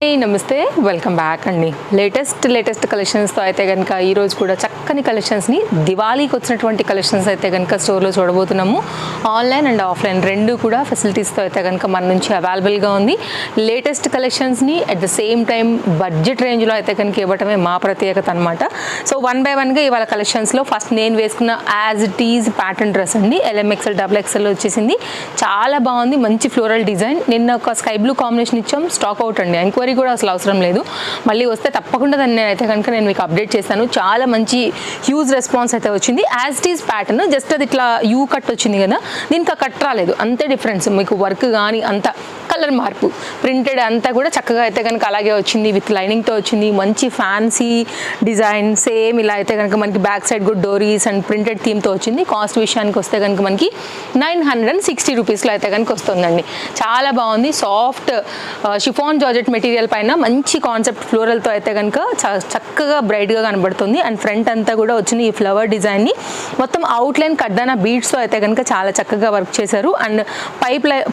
నమస్తే, welcome back అండి. Latest కలెక్షన్స్తో అయితే కనుక ఈరోజు కూడా చక్కని కలెక్షన్స్ని దివాళీకి వచ్చినటువంటి కలెక్షన్స్ అయితే కనుక స్టోర్లో చూడబోతున్నాము. ఆన్లైన్ అండ్ ఆఫ్లైన్ రెండు కూడా ఫెసిలిటీస్తో అయితే కనుక మన నుంచి అవైలబుల్గా ఉంది. లేటెస్ట్ కలెక్షన్స్ని at the same time budget రేంజ్లో అయితే కనుక ఇవ్వటమే మా ప్రత్యేకత అనమాట. సో వన్ బై వన్గా ఇవాళ కలెక్షన్స్లో ఫస్ట్ నేను వేసుకున్న as it is pattern dress అండి. LMXL XXL వచ్చేసింది. చాలా బాగుంది, మంచి ఫ్లోరల్ డిజైన్. నిన్న ఒక స్కై బ్లూ కాంబినేషన్ ఇచ్చాం, స్టాక్ అవుట్ అండి. ఎంక్వైరీ కూడా అసలు అవసరం లేదు. మళ్ళీ వస్తే తప్పకుండా దాన్ని అయితే కనుక నేను మీకు అప్డేట్ చేస్తాను. చాలా మంచి హ్యూజ్ రెస్పాన్స్ అయితే వచ్చింది. As it is pattern, just అది ఇట్లా యూ కట్ వచ్చింది కదా, దీనికి ఆ కట్ రాలేదు, అంతే డిఫరెన్స్. మీకు వర్క్ కానీ అంత కలర్ మార్పు, ప్రింటెడ్ అంతా కూడా చక్కగా అయితే కనుక అలాగే వచ్చింది. విత్ లైనింగ్తో వచ్చింది. మంచి ఫ్యాన్సీ డిజైన్, సేమ్ ఇలా అయితే కనుక మనకి బ్యాక్ సైడ్ కూడా డోరీస్ అండ్ ప్రింటెడ్ థీమ్తో వచ్చింది. కాస్ట్ విషయానికి వస్తే కనుక మనకి 960 రూపీస్లో అయితే కనుక వస్తుందండి. చాలా బాగుంది. సాఫ్ట్ షిఫాన్ జార్జెట్ మెటీరియల్ పైన మంచి కాన్సెప్ట్ ఫ్లోరల్తో అయితే కనుక చక్కగా బ్రైట్గా కనబడుతుంది. అండ్ ఫ్రంట్ అంతా కూడా వచ్చిన ఈ ఫ్లవర్ డిజైన్ని మొత్తం అవుట్లైన్ కడ్డానా బీడ్స్తో అయితే కనుక చాలా చక్కగా వర్క్ చేశారు. అండ్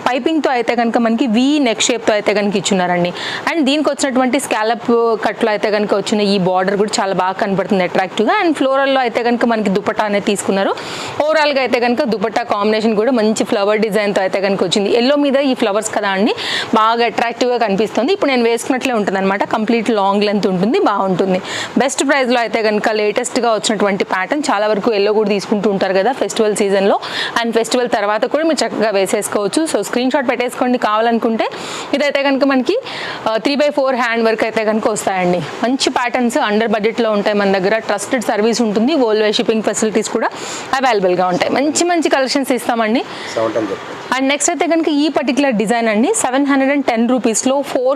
పైపింగ్తో అయితే కనుక మనకి వీ నెక్ షేప్తో అయితే కనుక ఇచ్చున్నారండి. అండ్ దీనికి వచ్చినటువంటి స్కాలప్ కట్లో అయితే కనుక వచ్చిన ఈ బార్డర్ కూడా చాలా బాగా కనబడుతుంది అట్రాక్టివ్గా. అండ్ ఫ్లోరల్లో అయితే కనుక మనకి దుపట్టా అనేది తీసుకున్నారు. ఓవరాల్గా అయితే కనుక దుపట్టా కాంబినేషన్ కూడా మంచి ఫ్లవర్ డిజైన్తో అయితే కనుక వచ్చింది. ఎల్లో మీద ఈ ఫ్లవర్స్ కదా అండి, బాగా అట్రాక్టివ్గా కనిపిస్తుంది. ఇప్పుడు నేను వేసుకున్నట్లే ఉంటుంది అనమాట. కంప్లీట్ లాంగ్ లెంత్ ఉంటుంది, బాగుంటుంది. బెస్ట్ ప్రైస్లో అయితే కనుక లేటెస్ట్గా వచ్చినటువంటి ప్యాటర్న్. చాలా వరకు ఎల్లో కూడా తీసుకుంటూ ఉంటారు కదా ఫెస్టివల్ సీజన్లో, అండ్ ఫెస్టివల్ తర్వాత కూడా మీరు చక్కగా వేసేసుకోవచ్చు. సో స్క్రీన్ షాట్ పెట్టేసుకోండి కావాలనుకుంటే. ఇదైతే కనుక మనకి 3/4 హ్యాండ్ వర్క్ అయితే కనుక వస్తాయండి. మంచి ప్యాటర్న్స్ అండర్ బడ్జెట్లో ఉంటాయి మన దగ్గర. ట్రస్టెడ్ సర్వీస్ ఉంటుంది. వరల్డ్ వైడ్ షిప్పింగ్ ఫెసిలిటీస్ కూడా అవైలబుల్గా ఉంటాయి. మంచి కలెక్షన్స్ ఇస్తామండి. అండ్ నెక్స్ట్ అయితే కనుక ఈ పర్టికులర్ డిజైన్ అండి 710 రూపీస్లో 4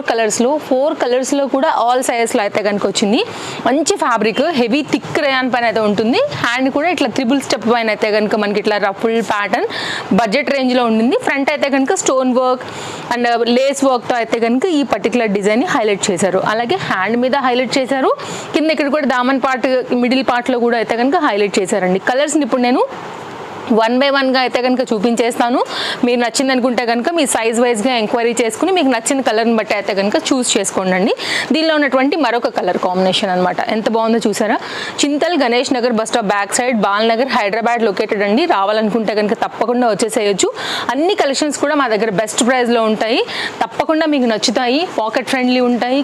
కలర్స్లో కూడా ఆల్ సైజెస్లో అయితే కనుక వచ్చింది. మంచి ఫ్యాబ్రిక్, హెవీ థిక్ రేయాన్ పైన అయితే ఉంటుంది. హ్యాండ్ కూడా ఇట్లా త్రిబుల్ స్టెప్ పైన అయితే కనుక మనకి ఇట్లా రఫుల్ ప్యాటర్న్ బడ్జెట్ రేంజ్లో ఉంటుంది. ఫ్రంట్ అయితే కనుక స్టోన్ వర్క్ అండ్ లేస్ వర్క్తో అయితే కనుక ఈ పర్టికులర్ డిజైన్ని హైలైట్ చేశారు. అలాగే హ్యాండ్ మీద హైలైట్ చేశారు. కింద ఇక్కడ కూడా దామన్ పార్ట్, మిడిల్ పార్ట్లో కూడా అయితే కనుక హైలైట్ చేశారండి. కలర్స్ని ఇప్పుడు నేను వన్ బై వన్గా అయితే కనుక చూపించేస్తాను. మీరు నచ్చింది అనుకుంటే కనుక మీ సైజ్ వైజ్గా ఎంక్వైరీ చేసుకుని మీకు నచ్చిన కలర్ని బట్టి అయితే కనుక చూస్ చేసుకోండి. దీనిలో ఉన్నటువంటి మరొక కలర్ కాంబినేషన్ అనమాట. ఎంత బాగుందో చూసారా. Chintal Ganesh Nagar bus stop back side, Balanagar, Hyderabad located అండి. రావాలనుకుంటే కనుక తప్పకుండా వచ్చేసేయచ్చు. అన్ని కలెక్షన్స్ కూడా మా దగ్గర బెస్ట్ ప్రైస్లో ఉంటాయి. తప్పకుండా మీకు నచ్చుతాయి. పాకెట్ ఫ్రెండ్లీ ఉంటాయి.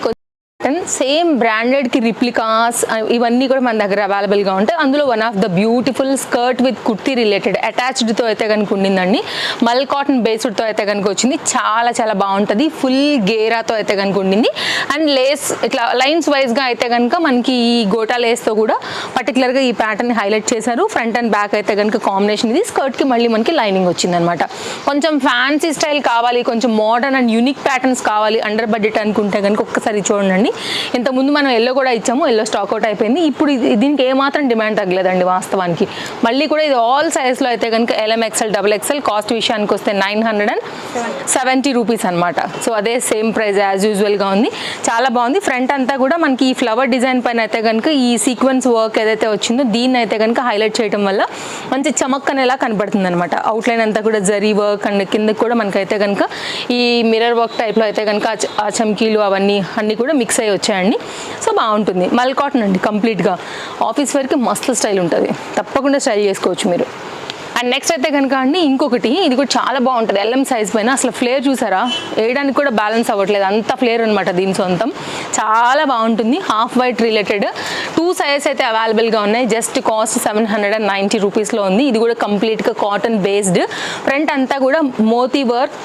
సేమ్ బ్రాండెడ్కి రిప్లికాస్ ఇవన్నీ కూడా మన దగ్గర అవైలబుల్గా ఉంటాయి. అందులో one of the beautiful skirt with kurti related అటాచ్డ్తో అయితే కనుక ఉండిందండి. మల్ కాటన్ బేస్డ్తో అయితే కనుక వచ్చింది. చాలా బాగుంటుంది. ఫుల్ గేరాతో అయితే కనుక ఉండింది. అండ్ లేస్ ఇట్లా లైన్స్ వైజ్గా అయితే కనుక మనకి ఈ గోటా లేస్తో కూడా పర్టికులర్గా ఈ ప్యాటర్న్ హైలైట్ చేశారు. ఫ్రంట్ అండ్ బ్యాక్ అయితే కనుక కాంబినేషన్ ఇది. స్కర్ట్కి మళ్ళీ మనకి లైనింగ్ వచ్చిందనమాట. కొంచెం ఫ్యాన్సీ స్టైల్ కావాలి, కొంచెం మోడర్న్ అండ్ యూనిక్ ప్యాటర్న్స్ కావాలి అండర్ బడ్జెట్ అనుకుంటే కనుక ఒక్కసారి చూడండి. ఇంతకుముందు మనం ఎల్లో కూడా ఇచ్చాము, ఎల్లో స్టాక్ అవుట్ అయిపోయింది. ఇప్పుడు దీనికి ఏమాత్రం డిమాండ్ తగ్గలేదండి వాస్తవానికి. మళ్ళీ కూడా ఇది ఆల్ సైజ్లో అయితే కనుక LMXL XXL. కాస్ట్ విషయానికి వస్తే 970 రూపీస్ అనమాట. సో అదే సేమ్ ప్రైస్ యాజ్ యూజువల్గా ఉంది. చాలా బాగుంది. ఫ్రంట్ అంతా కూడా మనకి ఈ ఫ్లవర్ డిజైన్ పైన అయితే కనుక ఈ సీక్వెన్స్ వర్క్ ఏదైతే వచ్చిందో దీన్ని అయితే కనుక హైలైట్ చేయడం వల్ల మంచి చమక్ అనేలా కనబడుతుంది అనమాట. అవుట్లైన్ అంతా కూడా జరీ వర్క్ అండ్ కిందకి కూడా మనకైతే కనుక ఈ మిర్రర్ వర్క్ టైప్లో అయితే కనుక ఆ చమ్కీలు అవన్నీ అన్నీ కూడా మిక్స్ అయ్యి వచ్చాయండి. సో బాగుంటుంది. మల్ కాటన్ అండి కంప్లీట్గా. ఆఫీస్ వేర్కి మస్తు స్టైల్ ఉంటుంది. తప్పకుండా స్టైల్ చేసుకోవచ్చు మీరు. అండ్ నెక్స్ట్ అయితే కనుక అండి ఇంకొకటి, ఇది కూడా చాలా బాగుంటుంది. LM సైజ్ పైన అసలు ఫ్లేర్ చూసారా, వేయడానికి కూడా బ్యాలెన్స్ అవ్వట్లేదు, అంత ఫ్లేర్ అనమాట దీని సొంతం. చాలా బాగుంటుంది. హాఫ్ వైట్ రిలేటెడ్ 2 సైజెస్ అయితే అవైలబుల్గా ఉన్నాయి. జస్ట్ కాస్ట్ 790 రూపీస్లో ఉంది. ఇది కూడా కంప్లీట్గా కాటన్ బేస్డ్. ఫ్రంట్ అంతా కూడా మోతీ వర్క్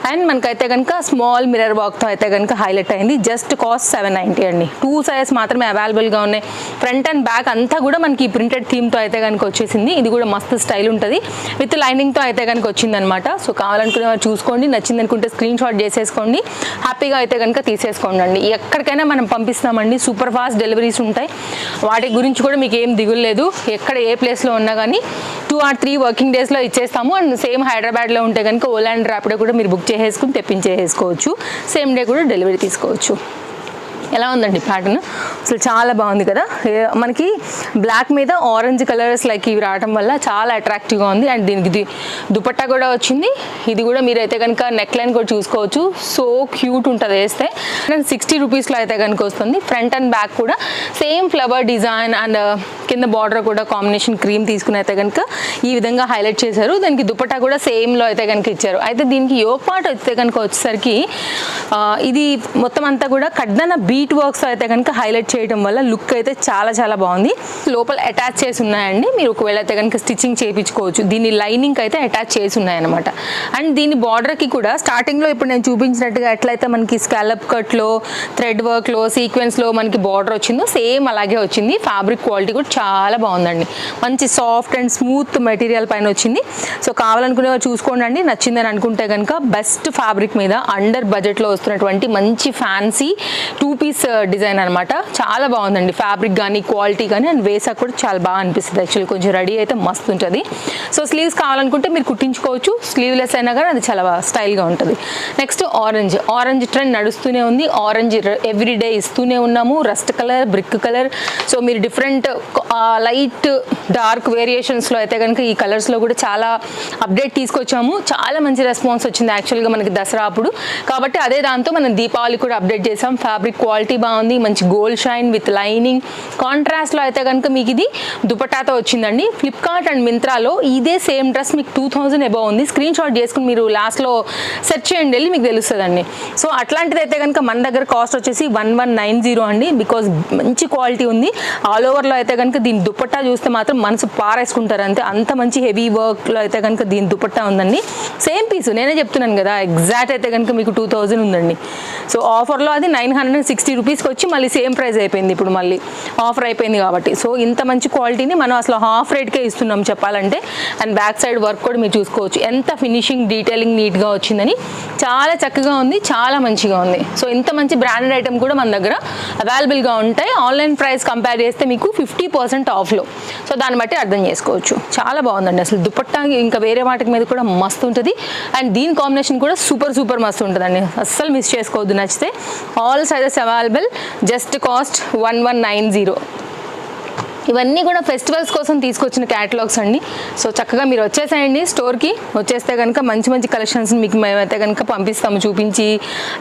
అండ్ మనకైతే కనుక స్మాల్ మిర్రర్ వర్క్తో అయితే కనుక హైలైట్ అయింది. జస్ట్ కాస్ట్ 790 అండి. 2 సైజెస్ మాత్రమే అవైలబుల్గా ఉన్నాయి. ఫ్రంట్ అండ్ బ్యాక్ అంతా కూడా మనకి ప్రింటెడ్ థీమ్తో అయితే కనుక వచ్చేసింది. ఇది కూడా మస్తు స్టైల్ ఉంటుంది. విత్ లైనింగ్తో అయితే కనుక వచ్చిందనమాట. సో కావాలనుకునే వారు చూసుకోండి. నచ్చింది అనుకుంటే స్క్రీన్ షాట్ చేసేసుకోండి. హ్యాపీగా అయితే కనుక తీసేసుకోండి అండి. ఎక్కడికైనా మనం పంపిస్తామండి. సూపర్ ఫాస్ట్ డెలివరీస్ ఉంటాయి. వాటి గురించి కూడా మీకు ఏం దిగులు లేదు. ఎక్కడ ఏ ప్లేస్లో ఉన్నా కానీ 2 or 3 వర్కింగ్ డేస్లో ఇచ్చేస్తాము. అండ్ సేమ్ హైదరాబాద్లో ఉంటే కనుక ఓలా అండ్ ర్యాపిడో కూడా మీరు బుక్ చేసేసుకుని తెప్పించేసుకోవచ్చు. సేమ్ డే కూడా డెలివరీ తీసుకోవచ్చు. ఎలా ఉందండి ప్యాటర్న్, అసలు చాలా బాగుంది కదా. మనకి బ్లాక్ మీద ఆరెంజ్ కలర్స్ లైక్ ఇవి రావడం వల్ల చాలా అట్రాక్టివ్గా ఉంది. అండ్ దీనికి దుపట్టా కూడా వచ్చింది. ఇది కూడా మీరైతే కనుక నెక్ లైన్ కూడా చూసుకోవచ్చు, సో క్యూట్ ఉంటుంది వేస్తే. 60 రూపీస్లో అయితే కనుక వస్తుంది. ఫ్రంట్ అండ్ బ్యాక్ కూడా సేమ్ ఫ్లవర్ డిజైన్ అండ్ కింద బార్డర్ కూడా కాంబినేషన్ క్రీమ్ తీసుకుని అయితే కనుక ఈ విధంగా హైలైట్ చేశారు. దానికి దుపట్టా కూడా సేమ్లో అయితే కనుక ఇచ్చారు. అయితే దీనికి యోక్ పార్ట్ అయితే కనుక వచ్చేసరికి ఇది మొత్తం అంతా కూడా కడ్దానా బీట్ వర్క్స్ అయితే కనుక హైలైట్ చేయడం వల్ల లుక్ అయితే చాలా చాలా బాగుంది. లోపల అటాచ్ చేసి ఉన్నాయండి, మీరు ఒకవేళ అయితే కనుక స్టిచ్చింగ్ చేయించుకోవచ్చు. దీని లైనింగ్ అయితే అటాచ్ చేసి ఉన్నాయన్నమాట. అండ్ దీని బార్డర్కి కూడా స్టార్టింగ్లో ఇప్పుడు నేను చూపించినట్టుగా ఎట్లయితే మనకి స్కాలప్ కట్లో, థ్రెడ్ వర్క్లో, సీక్వెన్స్లో మనకి బార్డర్ వచ్చిందో సేమ్ అలాగే వచ్చింది. ఫ్యాబ్రిక్ క్వాలిటీ కూడా చాలా బాగుందండి, మంచి సాఫ్ట్ అండ్ స్మూత్ మెటీరియల్ పైన వచ్చింది. సో కావాలనుకునే చూసుకోండి అండి. నచ్చిందని అనుకుంటే కనుక బెస్ట్ ఫ్యాబ్రిక్ మీద అండర్ బడ్జెట్లో వస్తున్నటువంటి మంచి ఫ్యాన్సీ 2-piece డిజైన్ అనమాట. చాలా బాగుందండి ఫ్యాబ్రిక్ కానీ క్వాలిటీ కానీ. అండ్ వేసాక కూడా చాలా బాగా అనిపిస్తుంది. యాక్చువల్లీ కొంచెం రెడీ అయితే మస్తు ఉంటుంది. సో స్లీవ్స్ కావాలనుకుంటే మీరు కుట్టించుకోవచ్చు, స్లీవ్లెస్ అయినా కానీ అది చాలా స్టైల్గా ఉంటుంది. నెక్స్ట్ ఆరెంజ్ ట్రెండ్ నడుస్తూనే ఉంది. ఆరెంజ్ ఎవ్రీడే ఇస్తూనే ఉన్నాము. Rust colour, brick colour. So మీరు డిఫరెంట్ లైట్ డార్క్ వేరియేషన్స్లో అయితే కనుక ఈ కలర్స్లో కూడా చాలా అప్డేట్ తీసుకొచ్చాము. చాలా మంచి రెస్పాన్స్ వచ్చింది యాక్చువల్గా మనకి దసరా అప్పుడు. కాబట్టి అదే దాంతో మనం దీపావళి కూడా అప్డేట్ చేసాం. ఫ్యాబ్రిక్ క్వాలిటీ బాగుంది, మంచి గోల్డ్ షైన్ విత్ లైనింగ్ కాంట్రాస్ట్లో అయితే కనుక మీకు ఇది దుపట్టాతో వచ్చిందండి. ఫ్లిప్కార్ట్ అండ్ మింత్రాలో ఇదే సేమ్ డ్రెస్ మీకు 2000 అబౌవ్ ఉంది. స్క్రీన్ షాట్ చేసుకుని మీరు లాస్ట్లో సెర్చ్ చేయండి, వెళ్ళి మీకు తెలుస్తుందండి. సో అట్లాంటిది అయితే కనుక మన దగ్గర కాస్ట్ వచ్చేసి 1190 అండి. బికాజ్ మంచి క్వాలిటీ ఉంది. ఆల్ ఓవర్లో అయితే కనుక దీని దుపట్టా చూస్తే మాత్రం మనసు పారేసుకుంటారు అంతే, అంత మంచి హెవీ వర్క్లో అయితే కనుక దీని దుపట్టా ఉందండి. సేమ్ పీస్ నేనే చెప్తున్నాను కదా, ఎగ్జాక్ట్ అయితే కనుక మీకు 2000 ఉందండి. సో ఆఫర్లో అది 960 రూపీస్కి వచ్చి మళ్ళీ సేమ్ ప్రైస్ అయిపోయింది. ఇప్పుడు మళ్ళీ ఆఫర్ అయిపోయింది కాబట్టి. సో ఇంత మంచి క్వాలిటీని మనం అసలు హాఫ్ రేట్కే ఇస్తున్నాం చెప్పాలంటే. అండ్ బ్యాక్ సైడ్ వర్క్ కూడా మీరు చూసుకోవచ్చు, ఎంత ఫినిషింగ్ డీటెయిలింగ్ నీట్గా వచ్చిందని. చాలా చక్కగా ఉంది, చాలా మంచిగా ఉంది. సో ఇంత మంచి బ్రాండెడ్ ఐటమ్ కూడా మన దగ్గర అవైలబుల్గా ఉంటాయి. ఆన్లైన్ ప్రైస్ కంపేర్ చేస్తే మీకు 50% ఆఫ్లో. సో దాన్ని బట్టి అర్థం చేసుకోవచ్చు. చాలా బాగుందండి అసలు దుపట్టా, ఇంకా వేరే వాటికి మీద కూడా మస్తు ఉంటుంది. అండ్ దీని కాంబినేషన్ కూడా సూపర్ మస్తు ఉంటుందండి, అస్సలు మిస్ చేసుకోవద్దు. నచ్చితే all sizes available, just cost 1190. ఇవన్నీ కూడా ఫెస్టివల్స్ కోసం తీసుకొచ్చిన క్యాటలాగ్స్ అండి. సో చక్కగా మీరు వచ్చేసేయండి స్టోర్కి. వచ్చేస్తే కనుక మంచి కలెక్షన్స్ మీకు మేమైతే కనుక పంపిస్తాము చూపించి.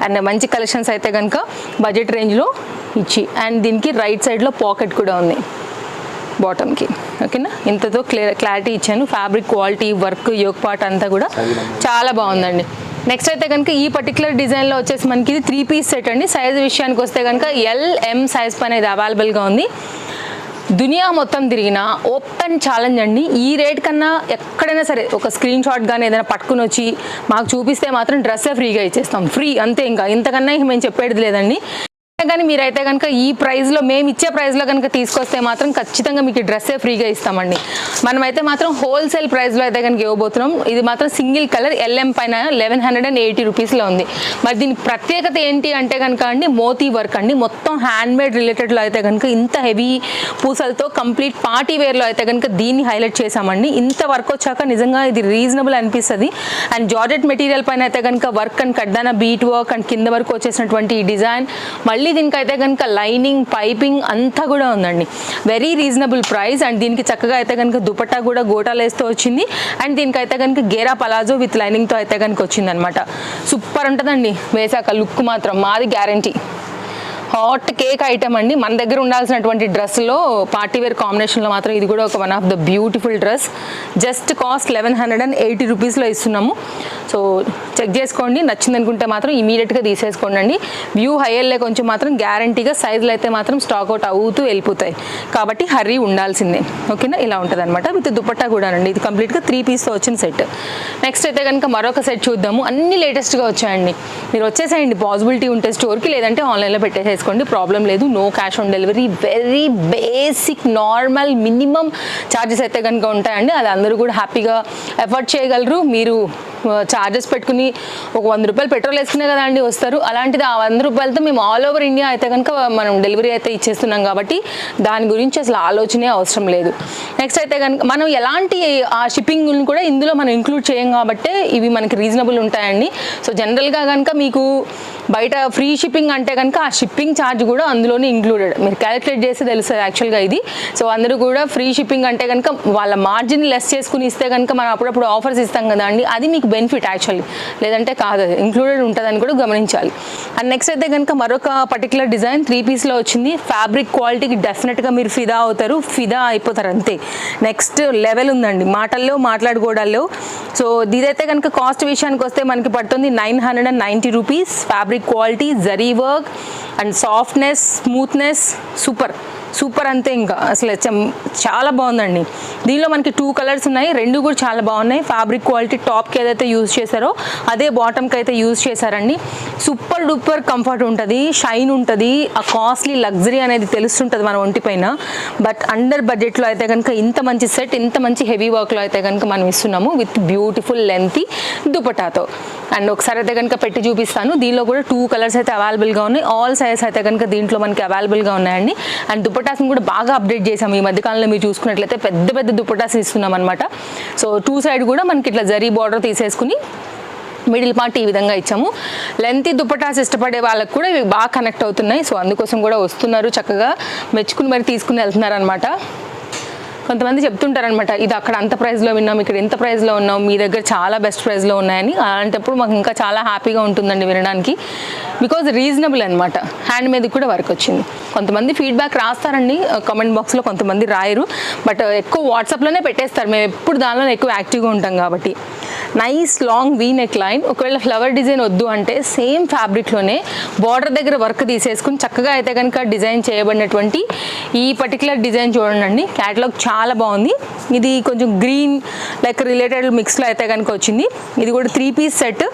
అండ్ మంచి కలెక్షన్స్ అయితే కనుక బడ్జెట్ రేంజ్లో ఇచ్చి. అండ్ దీనికి రైట్ సైడ్లో పాకెట్ కూడా ఉంది బాటమ్కి, ఓకేనా. ఇంతతో క్లారిటీ ఇచ్చాను. Fabric quality, work, yoke part అంతా కూడా చాలా బాగుందండి. నెక్స్ట్ అయితే కనుక ఈ పర్టికులర్ డిజైన్లో వచ్చేసి మనకి ఇది 3-piece సెట్ అండి. సైజ్ విషయానికి వస్తే కనుక LM సైజ్ పైన ఇది అవైలబుల్గా ఉంది. దునియా మొత్తం తిరిగిన ఓపెన్ ఛాలెంజ్ అండి. ఈ రేట్ కన్నా ఎక్కడైనా సరే ఒక స్క్రీన్ షాట్ కానీ ఏదైనా పట్టుకుని వచ్చి మాకు చూపిస్తే మాత్రం డ్రెస్సే ఫ్రీగా ఇచ్చేస్తాం. ఫ్రీ అంతే, ఇంకా ఇంతకన్నా మేము చెప్పేది లేదండి. కానీ మీరైతే కనుక ఈ ప్రైస్లో, మేము ఇచ్చే ప్రైస్లో కనుక తీసుకొస్తే మాత్రం ఖచ్చితంగా మీకు డ్రెస్సే ఫ్రీగా ఇస్తామండి. మనమైతే మాత్రం హోల్సేల్ ప్రైస్లో అయితే కనుక ఇవ్వబోతున్నాం. ఇది మాత్రం సింగిల్ కలర్ LM పైన 1180 రూపీస్లో ఉంది. మరి దీని ప్రత్యేకత ఏంటి అంటే కనుక అండి, మోతీ వర్క్ అండి. మొత్తం హ్యాండ్మేడ్ రిలేటెడ్లో అయితే కనుక ఇంత హెవీ పూసలతో కంప్లీట్ పార్టీ వేర్లో అయితే కనుక దీన్ని హైలైట్ చేసామండి. ఇంత వర్క్ వచ్చాక నిజంగా ఇది రీజనబుల్ అనిపిస్తుంది. అండ్ జార్జెట్ మెటీరియల్ పైన అయితే కనుక వర్క్ అండ్ కడ్దానా బీట్ వర్క్ అండ్ కింద వరకు వచ్చేసినటువంటి ఈ డిజైన్. మళ్ళీ దీనికైతే కనుక లైనింగ్, పైపింగ్ అంతా కూడా ఉందండి. Very reasonable price. అండ్ దీనికి చక్కగా అయితే కనుక దుపట్టా కూడా గోటాలేస్తూ వచ్చింది. అండ్ దీనికైతే కనుక గేరా పలాజో విత్ లైనింగ్తో అయితే కనుక వచ్చింది అనమాట. సూపర్ ఉంటుందండి వేసాక లుక్ మాత్రం, మాది గ్యారంటీ. హాట్ కేక్ ఐటమ్ అండి. మన దగ్గర ఉండాల్సినటువంటి డ్రెస్లో పార్టీవేర్ కాంబినేషన్లో మాత్రం ఇది కూడా ఒక one of the beautiful dress. Just cost 1180 రూపీస్లో ఇస్తున్నాము. సో చెక్ చేసుకోండి, నచ్చింది అనుకుంటే మాత్రం ఇమీడియట్గా తీసేసుకోండి అండి. వ్యూ హైయర్లే కొంచెం మాత్రం గ్యారంటీగా సైజులు అయితే మాత్రం స్టాక్ అవుట్ అవుతూ వెళ్ళిపోతాయి. కాబట్టి హర్రీ ఉండాల్సిందే, ఓకేనా. ఇలా ఉంటుంది అనమాట విత్ దుపట్టా కూడా అండి. ఇది కంప్లీట్గా 3-pieceతో వచ్చిన సెట్. నెక్స్ట్ అయితే కనుక మరొక సెట్ చూద్దాము. అన్ని లేటెస్ట్గా వచ్చాయండి. మీరు వచ్చేసేయండి, పాసిబిలిటీ ఉంటే స్టోర్కి, లేదంటే ఆన్లైన్లో పెట్టేసేసుకోండి, ప్రాబ్లం లేదు. No cash on delivery. Very basic normal minimum charges అయితే కనుక ఉంటాయండి. అది అందరూ కూడా హ్యాపీగా ఎఫర్ట్ చేయగలరు. మీరు ఛార్జెస్ పెట్టుకుని ఒక 100 రూపాయలు పెట్రోల్ వేసుకునే కదా అండి వస్తారు. అలాంటిది ఆ 100 రూపాయలతో మేము ఆల్ ఓవర్ ఇండియా అయితే కనుక మనం డెలివరీ అయితే ఇచ్చేస్తున్నాం. కాబట్టి దాని గురించి అసలు ఆలోచనే అవసరం లేదు. నెక్స్ట్ అయితే కనుక మనం ఎలాంటి ఆ షిప్పింగ్ని కూడా ఇందులో మనం ఇంక్లూడ్ చేయం కాబట్టి ఇవి మనకి రీజనబుల్ ఉంటాయండి. సో జనరల్గా కనుక మీకు బయట ఫ్రీ షిప్పింగ్ అంటే కనుక ఆ షిప్పింగ్ షిప్పింగ్ ఛార్జ్ కూడా అందులోనే ఇంక్లూడెడ్. మీరు క్యాలిక్యులేట్ చేస్తే తెలుస్తుంది యాక్చువల్గా ఇది. సో అందరూ కూడా ఫ్రీ షిప్పింగ్ అంటే కనుక వాళ్ళ మార్జిన్ లెస్ చేసుకుని ఇస్తే కనుక మనం అప్పుడప్పుడు ఆఫర్స్ ఇస్తాం కదా అండి, అది మీకు బెనిఫిట్ యాక్చువల్లీ, లేదంటే కాదు, అది ఇంక్లూడెడ్ ఉంటుందని కూడా గమనించాలి. అండ్ నెక్స్ట్ అయితే కనుక మరొక పర్టికులర్ డిజైన్ 3 పీస్లో వచ్చింది. ఫ్యాబ్రిక్ క్వాలిటీకి డెఫినెట్గా మీరు ఫిదా అవుతారు, ఫిదా అయిపోతారు అంతే. నెక్స్ట్ లెవెల్ ఉందండి మాటల్లో మాట్లాడుకోవడాల్లో. సో ఇదైతే కనుక కాస్ట్ విషయానికి వస్తే మనకి పడుతుంది 990 rupees. Fabric quality, zari work and softness, smoothness super అంతే. ఇంకా అసలు చాలా బాగుందండి. దీనిలో మనకి 2 కలర్స్ ఉన్నాయి, 2 కూడా చాలా బాగున్నాయి. ఫ్యాబ్రిక్ క్వాలిటీ టాప్కి ఏదైతే యూజ్ చేశారో అదే బాటమ్కి అయితే యూజ్ చేశారండి. సూపర్ డూపర్ కంఫర్ట్ ఉంటుంది, షైన్ ఉంటుంది, ఆ కాస్ట్లీ లగ్జరీ అనేది తెలుస్తుంటుంది మన ఒంటిపైన. బట్ అండర్ బడ్జెట్లో అయితే కనుక ఇంత మంచి సెట్, ఇంత మంచి హెవీ వర్క్లో అయితే కనుక మనం ఇస్తున్నాము విత్ బ్యూటిఫుల్ లెంతీ దుపటాతో. అండ్ ఒకసారి అయితే కనుక పెట్టి చూపిస్తాను. దీనిలో కూడా 2 కలర్స్ అయితే అవైలబుల్గా ఉన్నాయి. ఆల్ సైజెస్ అయితే కనుక దీంట్లో మనకి అవైలబుల్గా ఉన్నాయండి. అండ్ దుపటాస్ని కూడా బాగా అప్డేట్ చేసాము ఈ మధ్యకాలంలో. మీరు చూసుకున్నట్లయితే పెద్ద పెద్ద దుపటాస్ ఇస్తున్నాం అనమాట. సో 2 సైడ్ కూడా మనకి ఇట్లా జరీ బార్డర్ తీసేసుకుని మిడిల్ పార్ట్ ఈ విధంగా ఇచ్చాము. లెంతీ దుపటాస్ ఇష్టపడే వాళ్ళకి కూడా ఇవి బాగా కనెక్ట్ అవుతున్నాయి. సో అందుకోసం కూడా వస్తున్నారు, చక్కగా మెచ్చుకుని మరి తీసుకుని వెళ్తున్నారు అనమాట. కొంతమంది చెప్తుంటారనమాట, ఇది అక్కడ అంత ప్రైస్లో విన్నాం, ఇక్కడ ఇంత ప్రైస్లో ఉన్నాం, మీ దగ్గర చాలా బెస్ట్ ప్రైస్లో ఉన్నాయని. అలాంటప్పుడు మాకు ఇంకా చాలా హ్యాపీగా ఉంటుందండి వినడానికి. బికాజ్ రీజనబుల్ అనమాట. హ్యాండ్ మీద కూడా వర్క్ వచ్చింది. కొంతమంది ఫీడ్బ్యాక్ రాస్తారండి కామెంట్ బాక్స్లో, కొంతమంది రాయరు. బట్ ఎక్కువ వాట్సాప్లోనే పెట్టేస్తారు, మేము ఎప్పుడు దానిలోనే ఎక్కువ యాక్టివ్గా ఉంటాం కాబట్టి. Nice long V neck line. ఒకవేళ ఫ్లవర్ డిజైన్ వద్దు అంటే సేమ్ ఫ్యాబ్రిక్లోనే బార్డర్ దగ్గర వర్క్ తీసేసుకుని చక్కగా అయితే కనుక డిజైన్ చేయబడినటువంటి ఈ పర్టికులర్ డిజైన్ చూడండి. క్యాటలాగ్ చాలా బాగుంది. ఇది కొంచెం గ్రీన్ లైక్ రిలేటెడ్ మిక్స్లో అయితే కనుక వచ్చింది. ఇది కూడా 3 పీస్ సెట్.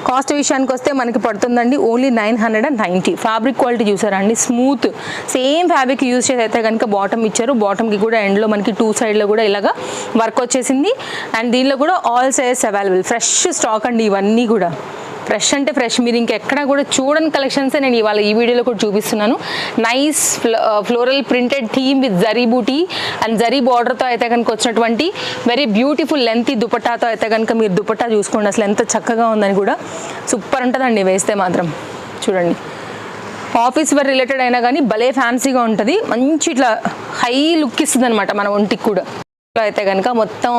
కాస్ట్ విషయానికి వస్తే మనకి పడుతుందండి ఓన్లీ 990. ఫ్యాబ్రిక్ క్వాలిటీ చూసారా అండి, స్మూత్ సేమ్ ఫ్యాబ్రిక్ యూజ్ చేసి అయితే కనుక బాటమ్ ఇచ్చారు. బాటమ్కి కూడా ఎండ్లో మనకి 2 సైడ్లో కూడా ఇలాగా వర్క్ వచ్చేసింది. అండ్ దీనిలో కూడా all sizes available. Fresh stock అండి ఇవన్నీ కూడా. ఫ్రెష్ అంటే ఫ్రెష్, మీరు ఇంకెక్కడా కూడా చూడని కలెక్షన్సే నేను ఇవాళ ఈ వీడియోలో కూడా చూపిస్తున్నాను. Nice floral printed theme with zari booti and zari బార్డర్తో అయితే కనుక వచ్చినటువంటి వెరీ బ్యూటిఫుల్ లెంతీ దుపట్టాతో అయితే కనుక మీరు దుపట్టా చూసుకోండి అసలు ఎంత చక్కగా ఉందని కూడా. సూపర్ ఉంటుందండి వేస్తే మాత్రం. చూడండి, ఆఫీస్ వేర్ రిలేటెడ్ అయినా కానీ భలే ఫ్యాన్సీగా ఉంటుంది. మంచి ఇట్లా హై లుక్ ఇస్తుంది అనమాట మన ఒంటికి కూడా. అయితే కనుక మొత్తం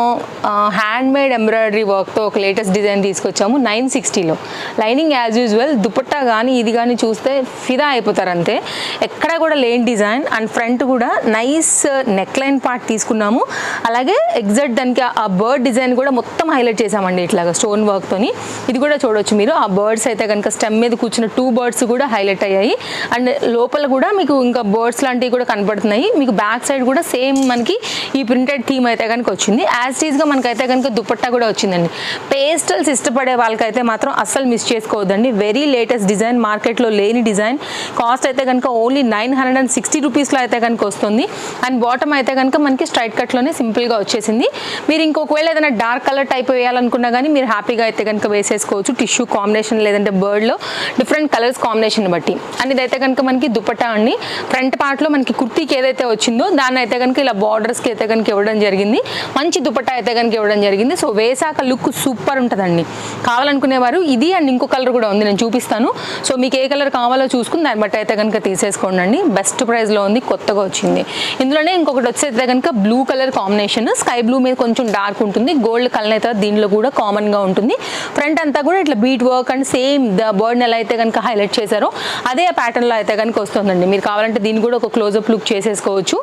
హ్యాండ్ మేడ్ ఎంబ్రాయిడరీ వర్క్తో ఒక లేటెస్ట్ డిజైన్ తీసుకొచ్చాము 960లో. Lining as usual. దుపట్టా కానీ ఇది కానీ చూస్తే ఫిదా అయిపోతారు అంతే, ఎక్కడ కూడా లేని డిజైన్. అండ్ ఫ్రంట్ కూడా నైస్ నెక్ లైన్ పార్ట్ తీసుకున్నాము. అలాగే ఎగ్జాక్ట్ దానికి ఆ బర్డ్ డిజైన్ కూడా మొత్తం హైలైట్ చేసామండి ఇట్లాగా స్టోన్ వర్క్తోని. ఇది కూడా చూడొచ్చు మీరు. ఆ బర్డ్స్ అయితే కనుక స్టెమ్ మీద కూర్చున్న 2 బర్డ్స్ కూడా హైలైట్ అయ్యాయి. అండ్ లోపల కూడా మీకు ఇంకా బర్డ్స్ లాంటివి కూడా కనపడుతున్నాయి. మీకు బ్యాక్ సైడ్ కూడా సేమ్ మనకి ఈ ప్రింటెడ్ థీమ్ అయితే కనుక వచ్చింది. యాజ్ టీజ్గా మనకైతే కనుక దుపట్టా కూడా వచ్చిందండి. పేస్టల్స్ ఇష్టపడే వాళ్ళకైతే మాత్రం అస్సలు మిస్ చేసుకోవద్దండి. వెరీ లేటెస్ట్ డిజైన్, మార్కెట్లో లేని డిజైన్. కాస్ట్ అయితే కనుక ఓన్లీ 960 రూపీస్లో అయితే కనుక వస్తుంది. అండ్ బాటమ్ అయితే కనుక మనకి స్ట్రైట్ కట్లోనే సింపుల్గా వచ్చేసింది. మీరు ఇంకొకవేళ ఏదైనా డార్క్ కలర్ టైప్ వేయాలనుకున్నా కానీ మీరు హ్యాపీగా అయితే కనుక వేసేసుకోవచ్చు. టిష్యూ కాంబినేషన్ లేదంటే బర్డ్లో డిఫరెంట్ కలర్స్ కాంబినేషన్ బట్టి. అండ్ ఇదైతే కనుక మనకి దుపట్టా అండి. ఫ్రంట్ పార్ట్లో మనకి కుర్తీకి ఏదైతే వచ్చిందో దాన్ని అయితే కనుక ఇలా బార్డర్స్కి అయితే కనుక ఇవ్వడం జరిగింది. మంచి దుపట్టా అయితే కనుక ఇవ్వడం జరిగింది. సో వేసాక లుక్ సూపర్ ఉంటుందండి. కావాలనుకునేవారు ఇది అండ్ ఇంకో కలర్ కూడా ఉంది, నేను చూపిస్తాను. సో మీకు ఏ కలర్ కావాలో చూసుకుని దాన్ని బట్టి అయితే కనుక తీసేసుకోండి అండి. బెస్ట్ ప్రైస్లో ఉంది, కొత్తగా వచ్చింది. ఇందులోనే ఇంకొకటి వచ్చేది కనుక blue colour combination. Sky blue మీద కొంచెం డార్క్ ఉంటుంది, గోల్డ్ కలర్ అయితే దీనిలో కూడా కామన్గా ఉంటుంది. ఫ్రంట్ అంతా కూడా ఇట్లా bead work and same the బర్డ్ని ఎలా అయితే కనుక హైలైట్ చేశారో అదే ప్యాటర్న్లో అయితే కనుక వస్తుందండి. మీరు కావాలంటే దీన్ని కూడా ఒక క్లోజప్ లుక్ చేసేసుకోవచ్చు.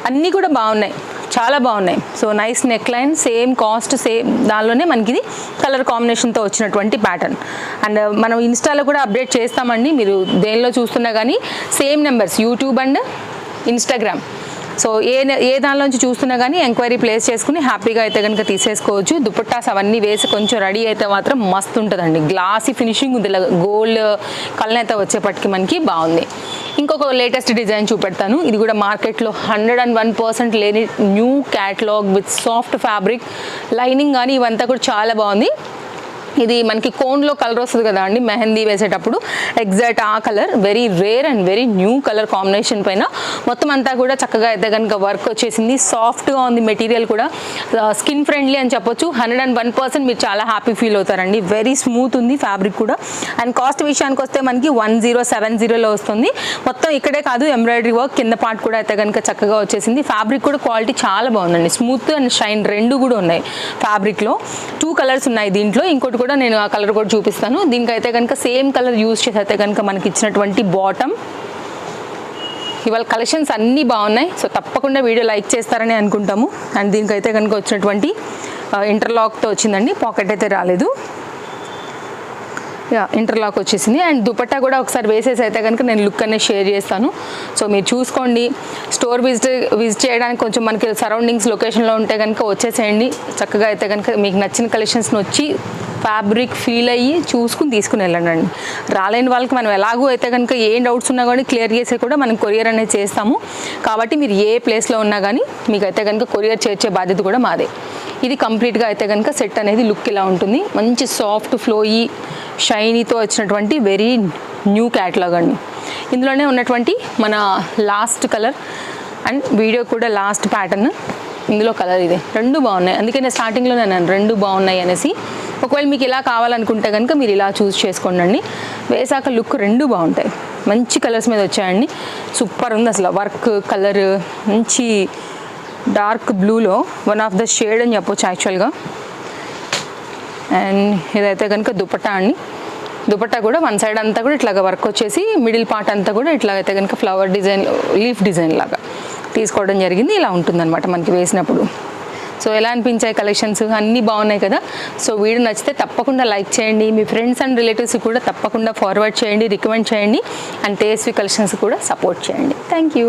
అన్నీ కూడా బాగున్నాయి, చాలా బాగున్నాయి. So nice neck line, same cost, same దానిలోనే మనకి ఇది కలర్ కాంబినేషన్తో వచ్చినటువంటి ప్యాటర్న్. అండ్ మనం ఇన్స్టాలో కూడా అప్డేట్ చేస్తామండి. మీరు దేనిలో చూస్తున్నా కానీ same numbers YouTube and Instagram. So ఏ దానిలోంచి చూస్తున్నా కానీ ఎంక్వైరీ ప్లేస్ చేసుకుని హ్యాపీగా అయితే కనుక తీసేసుకోవచ్చు. దుపట్టాస్ అవన్నీ వేసి కొంచెం రెడీ అయితే మాత్రం మస్తు ఉంటుందండి. గ్లాసీ ఫినిషింగ్ ఉంది, గోల్డ్ కలర్ అయితే వచ్చేపటికి మనకి బాగుంది. ఇంకొక లేటెస్ట్ డిజైన్ చూపెడతాను. ఇది కూడా మార్కెట్లో 101% లేని new catalogue with soft fabric, lining కానీ ఇవంతా కూడా చాలా బాగుంది. ఇది మనకి కోన్లో కలర్ వస్తుంది కదా అండి మెహందీ వేసేటప్పుడు, ఎగ్జాక్ట్ ఆ colour, very rare and very new colour combination పైన మొత్తం అంతా కూడా చక్కగా అయితే కనుక వర్క్ వచ్చేసింది. సాఫ్ట్గా ఉంది మెటీరియల్ కూడా, స్కిన్ ఫ్రెండ్లీ అని చెప్పొచ్చు. 101% మీరు చాలా హ్యాపీ ఫీల్ అవుతారండి. వెరీ స్మూత్ ఉంది ఫ్యాబ్రిక్ కూడా. అండ్ కాస్ట్ విషయానికి వస్తే మనకి 1070లో వస్తుంది. మొత్తం ఇక్కడే కాదు, ఎంబ్రాయిడరీ వర్క్ కింద పార్ట్ కూడా అయితే కనుక చక్కగా వచ్చేసింది. ఫ్యాబ్రిక్ కూడా క్వాలిటీ చాలా బాగుందండి, స్మూత్ అండ్ షైన్ రెండు కూడా ఉన్నాయి ఫ్యాబ్రిక్లో. 2 కలర్స్ ఉన్నాయి దీంట్లో. ఇంకోటి కూడా నేను ఆ కలర్ కూడా చూపిస్తాను. దీనికైతే కనుక సేమ్ కలర్ యూజ్ చేసి అయితే కనుక మనకి ఇచ్చినటువంటి బాటమ్. ఇవాళ కలెక్షన్స్ అన్నీ బాగున్నాయి, సో తప్పకుండా వీడియో లైక్ చేస్తారని అనుకుంటాము. అండ్ దీనికైతే కనుక వచ్చినటువంటి ఇంటర్లాక్తో వచ్చిందండి, పాకెట్ అయితే రాలేదు. ఇంటర్లాక్ వచ్చేసింది. అండ్ దుపట్టా కూడా ఒకసారి వేసేసి అయితే కనుక నేను లుక్ అనేది షేర్ చేస్తాను, సో మీరు చూసుకోండి. స్టోర్ విజిట్ చేయడానికి కొంచెం మనకి సరౌండింగ్స్ లొకేషన్లో ఉంటే కనుక వచ్చేసేయండి. చక్కగా అయితే కనుక మీకు నచ్చిన కలెక్షన్స్ని వచ్చి ఫ్యాబ్రిక్ ఫీల్ అయ్యి చూసుకుని తీసుకుని వెళ్ళండి. రాలేని వాళ్ళకి మనం ఎలాగో అయితే కనుక ఏం డౌట్స్ ఉన్నా కానీ క్లియర్ చేసే కూడా మనం కొరియర్ అనేది చేస్తాము. కాబట్టి మీరు ఏ ప్లేస్లో ఉన్నా కానీ మీకు అయితే కనుక కొరియర్ చేర్చే బాధ్యత కూడా మాదే. ఇది కంప్లీట్గా అయితే కనుక సెట్ అనేది లుక్ ఇలా ఉంటుంది. మంచి సాఫ్ట్ ఫ్లోయీ షైనీతో వచ్చినటువంటి వెరీ న్యూ క్యాటలాగ్ అండి. ఇందులోనే ఉన్నటువంటి మన లాస్ట్ కలర్ అండ్ వీడియో కూడా లాస్ట్ ప్యాటర్న్, ఇందులో కలర్ ఇదే. రెండు బాగున్నాయి, అందుకే నేను స్టార్టింగ్లో నేను రెండు బాగున్నాయి అనేసి. ఒకవేళ మీకు ఇలా కావాలనుకుంటే కనుక మీరు ఇలా చూస్ చేసుకోండి. వేసాక లుక్ రెండు బాగుంటాయి. మంచి కలర్స్ మీద వచ్చాయండి, సూపర్ ఉంది అసలు. వర్క్ కలర్ మంచి డార్క్ బ్లూలో వన్ ఆఫ్ ద షేడ్ అని చెప్పొచ్చు యాక్చువల్గా. అండ్ ఇదైతే కనుక దుపట్టా అండి. దుపట్టా కూడా వన్ సైడ్ అంతా కూడా ఇట్లాగా వర్క్ వచ్చేసి మిడిల్ పార్ట్ అంతా కూడా ఇట్లాగైతే కనుక ఫ్లవర్ డిజైన్, లీఫ్ డిజైన్ లాగా తీసుకోవడం జరిగింది. ఇలా ఉంటుందన్నమాట మనకి వేసినప్పుడు. సో ఎలా అనిపించాయి కలెక్షన్స్? అన్నీ బాగున్నాయి కదా. సో వీడియో నచ్చితే తప్పకుండా లైక్ చేయండి, మీ ఫ్రెండ్స్ అండ్ రిలేటివ్స్ కూడా తప్పకుండా ఫార్వర్డ్ చేయండి, రికమెండ్ చేయండి. అండ్ టేస్టీ కలెక్షన్స్ కూడా సపోర్ట్ చేయండి. Thank you.